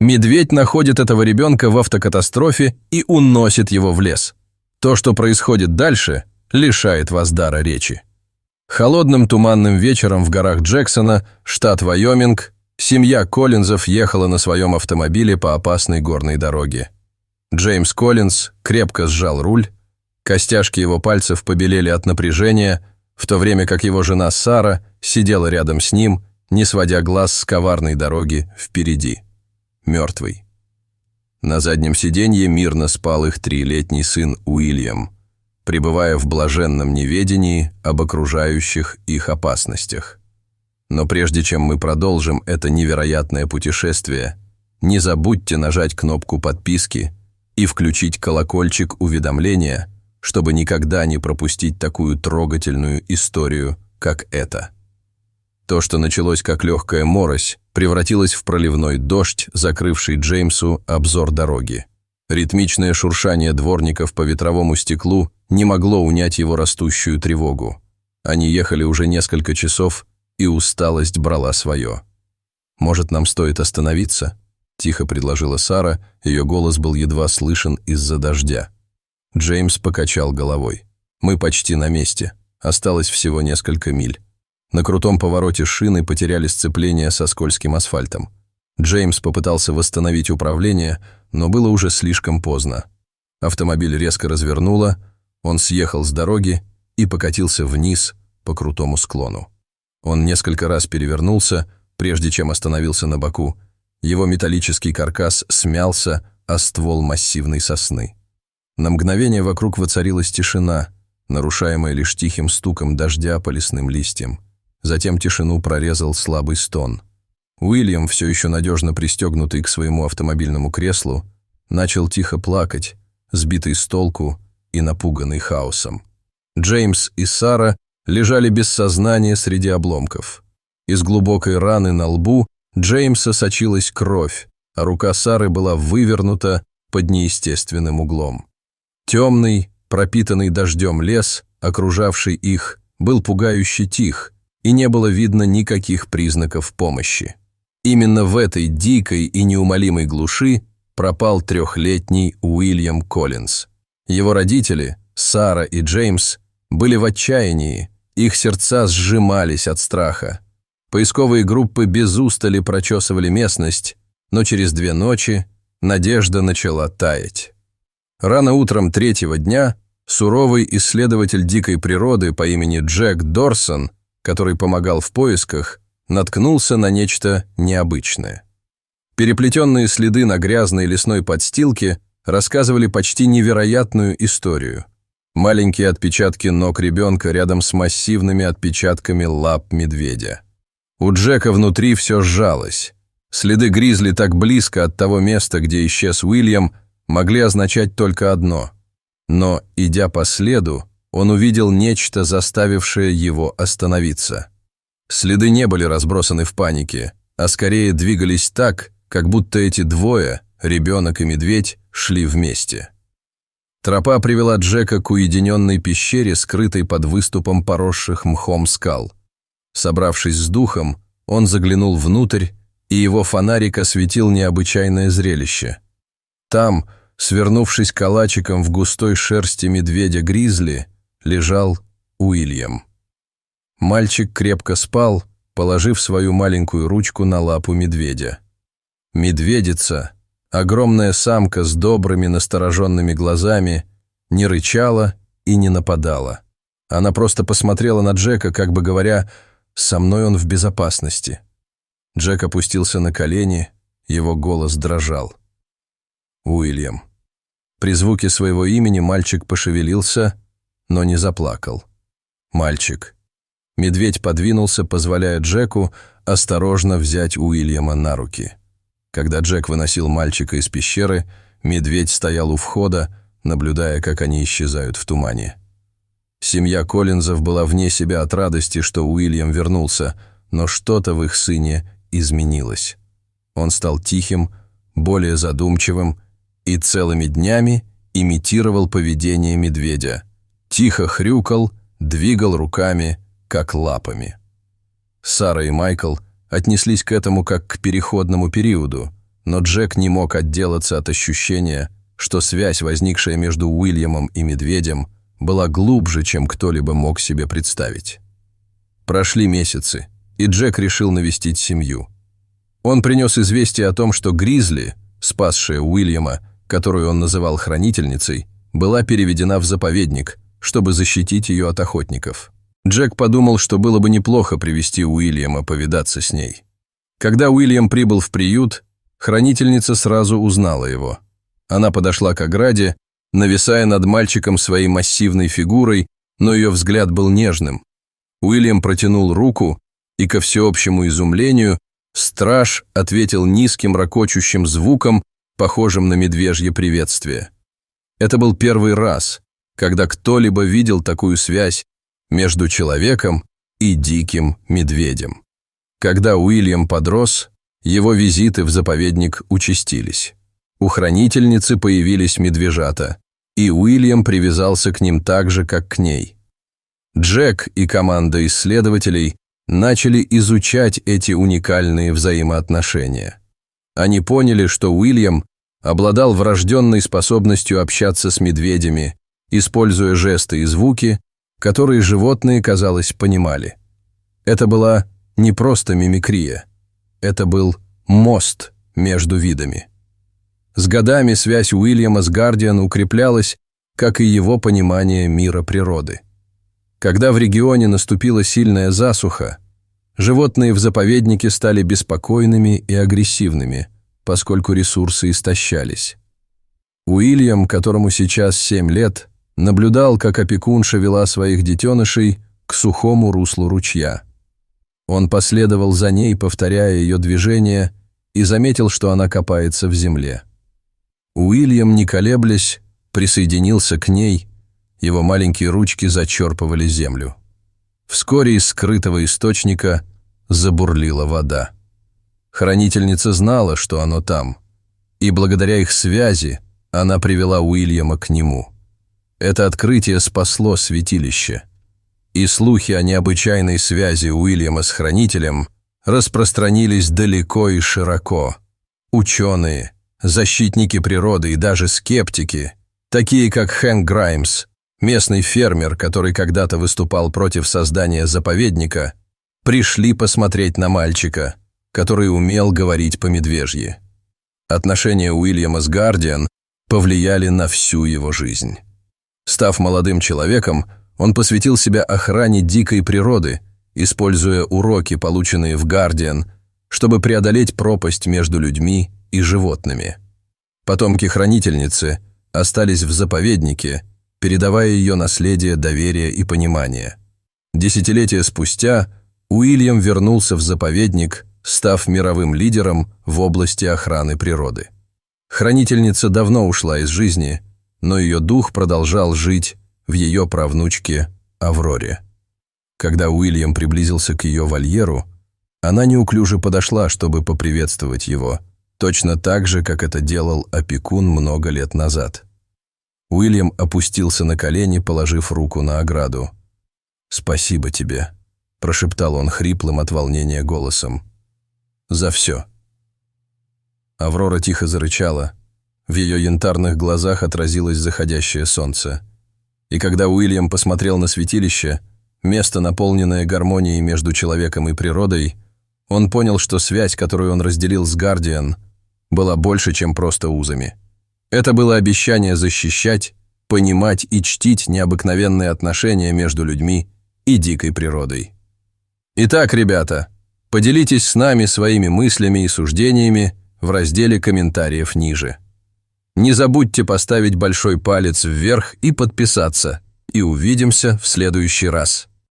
Медведь находит этого ребенка в автокатастрофе и уносит его в лес. То, что происходит дальше, лишает вас дара речи. Холодным туманным вечером в горах Джексона, штат Вайоминг, семья Коллинзов ехала на своем автомобиле по опасной горной дороге. Джеймс Коллинз крепко сжал руль, костяшки его пальцев побелели от напряжения, в то время как его жена Сара сидела рядом с ним, не сводя глаз с коварной дороги впереди, мертвый. На заднем сиденье мирно спал их 3-летний сын Уильям, пребывая в блаженном неведении об окружающих их опасностях. Но прежде чем мы продолжим это невероятное путешествие, не забудьте нажать кнопку подписки и включить колокольчик уведомления, чтобы никогда не пропустить такую трогательную историю, как эта. То, что началось как легкая морось, превратилось в проливной дождь, закрывший Джеймсу обзор дороги. Ритмичное шуршание дворников по ветровому стеклу не могло унять его растущую тревогу. Они ехали уже несколько часов, и усталость брала свое. «Может, нам стоит остановиться?» – тихо предложила Сара, ее голос был едва слышен из-за дождя. Джеймс покачал головой. «Мы почти на месте. Осталось всего несколько миль». На крутом повороте шины потеряли сцепление со скользким асфальтом. Джеймс попытался восстановить управление, но было уже слишком поздно. Автомобиль резко развернуло, он съехал с дороги и покатился вниз по крутому склону. Он несколько раз перевернулся, прежде чем остановился на боку. Его металлический каркас смялся о ствол массивной сосны. На мгновение вокруг воцарилась тишина, нарушаемая лишь тихим стуком дождя по лесным листьям. Затем тишину прорезал слабый стон. Уильям, все еще надежно пристегнутый к своему автомобильному креслу, начал тихо плакать, сбитый с толку и напуганный хаосом. Джеймс и Сара лежали без сознания среди обломков. Из глубокой раны на лбу Джеймса сочилась кровь, а рука Сары была вывернута под неестественным углом. Темный, пропитанный дождем лес, окружавший их, был пугающе тих, и не было видно никаких признаков помощи. Именно в этой дикой и неумолимой глуши пропал 3-летний Уильям Коллинз. Его родители, Сара и Джеймс, были в отчаянии, их сердца сжимались от страха. Поисковые группы без устали прочесывали местность, но через 2 ночи надежда начала таять. Рано утром 3-го дня суровый исследователь дикой природы по имени Джек Дорсон, который помогал в поисках, наткнулся на нечто необычное. Переплетенные следы на грязной лесной подстилке рассказывали почти невероятную историю. Маленькие отпечатки ног ребенка рядом с массивными отпечатками лап медведя. У Джека внутри все сжалось. Следы гризли так близко от того места, где исчез Уильям, могли означать только одно. Но, идя по следу, он увидел нечто, заставившее его остановиться. Следы не были разбросаны в панике, а скорее двигались так, как будто эти двое, ребенок и медведь, шли вместе. Тропа привела Джека к уединенной пещере, скрытой под выступом поросших мхом скал. Собравшись с духом, он заглянул внутрь, и его фонарик осветил необычайное зрелище. Там, свернувшись калачиком в густой шерсти медведя-гризли, лежал Уильям. Мальчик крепко спал, положив свою маленькую ручку на лапу медведя. Медведица, огромная самка с добрыми настороженными глазами, не рычала и не нападала. Она просто посмотрела на Джека, как бы говоря: «Со мной он в безопасности». Джек опустился на колени, его голос дрожал. «Уильям». При звуке своего имени мальчик пошевелился, но не заплакал. «Мальчик». Медведь подвинулся, позволяя Джеку осторожно взять Уильяма на руки. Когда Джек выносил мальчика из пещеры, медведь стоял у входа, наблюдая, как они исчезают в тумане. Семья Коллинзов была вне себя от радости, что Уильям вернулся, но что-то в их сыне изменилось. Он стал тихим, более задумчивым и целыми днями имитировал поведение медведя. Тихо хрюкал, двигал руками, как лапами. Сара и Майкл отнеслись к этому как к переходному периоду, но Джек не мог отделаться от ощущения, что связь, возникшая между Уильямом и медведем, была глубже, чем кто-либо мог себе представить. Прошли месяцы, и Джек решил навестить семью. Он принес известие о том, что Гризли, спасшая Уильяма, которую он называл хранительницей, была переведена в заповедник, чтобы защитить ее от охотников. Джек подумал, что было бы неплохо привести Уильяма повидаться с ней. Когда Уильям прибыл в приют, хранительница сразу узнала его. Она подошла к ограде, нависая над мальчиком своей массивной фигурой, но ее взгляд был нежным. Уильям протянул руку, и, ко всеобщему изумлению, страж ответил низким ракочущим звуком, похожим на медвежье приветствие. Это был первый раз, когда кто-либо видел такую связь между человеком и диким медведем. Когда Уильям подрос, его визиты в заповедник участились. У хранительницы появились медвежата, и Уильям привязался к ним так же, как к ней. Джек и команда исследователей начали изучать эти уникальные взаимоотношения. Они поняли, что Уильям обладал врожденной способностью общаться с медведями, используя жесты и звуки, которые животные, казалось, понимали. Это была не просто мимикрия, это был мост между видами. С годами связь Уильяма с Гардиан укреплялась, как и его понимание мира природы. Когда в регионе наступила сильная засуха, животные в заповеднике стали беспокойными и агрессивными, поскольку ресурсы истощались. Уильям, которому сейчас 7 лет, наблюдал, как опекунша вела своих детенышей к сухому руслу ручья. Он последовал за ней, повторяя ее движения, и заметил, что она копается в земле. Уильям, не колеблясь, присоединился к ней, его маленькие ручки зачерпывали землю. Вскоре из скрытого источника забурлила вода. Хранительница знала, что оно там, и благодаря их связи она привела Уильяма к нему. Это открытие спасло святилище, и слухи о необычайной связи Уильяма с Хранителем распространились далеко и широко. Ученые, защитники природы и даже скептики, такие как Хэнк Граймс, местный фермер, который когда-то выступал против создания заповедника, пришли посмотреть на мальчика, который умел говорить по-медвежьи. Отношения Уильяма с Гардиан повлияли на всю его жизнь. Став молодым человеком, он посвятил себя охране дикой природы, используя уроки, полученные в Гардиан, чтобы преодолеть пропасть между людьми и животными. Потомки хранительницы остались в заповеднике, передавая ее наследие доверия и понимания. Десятилетия спустя Уильям вернулся в заповедник, став мировым лидером в области охраны природы. Хранительница давно ушла из жизни, но ее дух продолжал жить в ее правнучке Авроре. Когда Уильям приблизился к ее вольеру, она неуклюже подошла, чтобы поприветствовать его, точно так же, как это делал опекун много лет назад. Уильям опустился на колени, положив руку на ограду. «Спасибо тебе», – прошептал он хриплым от волнения голосом. «За все». Аврора тихо зарычала. В ее янтарных глазах отразилось заходящее солнце. И когда Уильям посмотрел на святилище, место, наполненное гармонией между человеком и природой, он понял, что связь, которую он разделил с Гардиан, была больше, чем просто узами. Это было обещание защищать, понимать и чтить необыкновенные отношения между людьми и дикой природой. Итак, ребята, поделитесь с нами своими мыслями и суждениями в разделе комментариев ниже. Не забудьте поставить большой палец вверх и подписаться, и увидимся в следующий раз.